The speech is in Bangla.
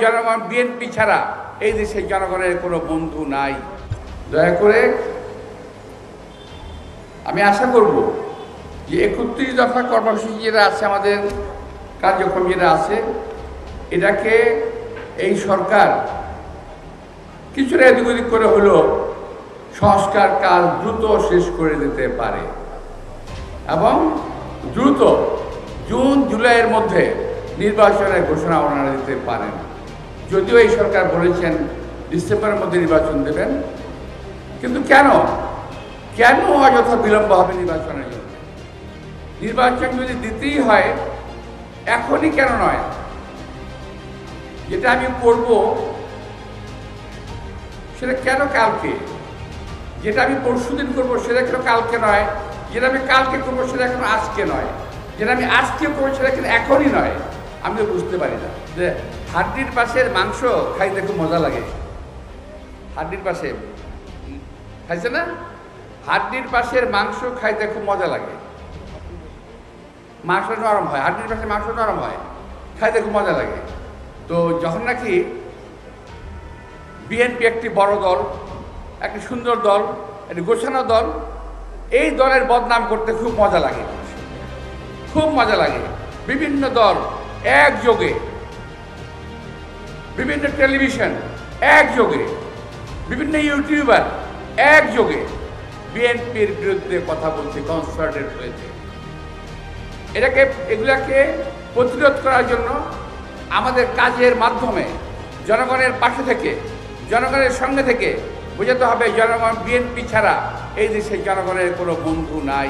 জনগণ বিএনপি ছাড়া এই দেশে জনগণের কোনো বন্ধু নাই। দয়া করে আমি আশা করব যে 31 দফা কর্মসূচি যেটা আছে, আমাদের কার্যক্রম যেটা আছে, এটাকে এই সরকার কিছুটা এদিক ওদিক করে হলো সংস্কার কাজ দ্রুত শেষ করে দিতে পারে এবং দ্রুত জুন জুলাইয়ের মধ্যে নির্বাচনের ঘোষণা ওনারা দিতে পারেন। যদিও এই সরকার বলেছেন ডিসেম্বরের মধ্যে নির্বাচন দেবেন, কিন্তু কেন অযথা বিলম্ব হবে নির্বাচনের জন্য? নির্বাচন যদি দিতেই হয় এখনই কেন নয়? যেটা আমি করব সেটা কেন কালকে? যেটা আমি পরশুদিন করবো সেটা কেন কালকে নয়? যেটা আমি কালকে করবো সেটা কেন আজকে নয়? যেটা আমি আজকে করবো সেটা কেন এখনই নয়? আমি তো বুঝতে পারি না। যে হাড্ডির পাশের মাংস খাইতে খুব মজা লাগে। হাড্ডির পাশে খাইছে না? হাড্ডির পাশের মাংস খাইতে খুব মজা লাগে। মাংস নরম হয়, হাড্ডির পাশে মাংস নরম হয়, খাইতে খুব মজা লাগে। তো যখন নাকি বিএনপি একটি বড় দল, একটি সুন্দর দল, একটি গোছানো দল, এই দলের বদনাম করতে খুব মজা লাগে, খুব মজা লাগে। বিভিন্ন দল একযোগে, বিভিন্ন টেলিভিশন একযোগে, বিভিন্ন ইউটিউবার একযোগে বিএনপির বিরুদ্ধে কথা বলছে, কনসার্টেড হয়েছে। এগুলাকে প্রতিরোধ করার জন্য আমাদের কাজের মাধ্যমে জনগণের পাশে থেকে, জনগণের সঙ্গে থেকে বোঝাতে হবে জনগণ বিএনপি ছাড়া এই দেশে জনগণের কোনো বন্ধু নাই।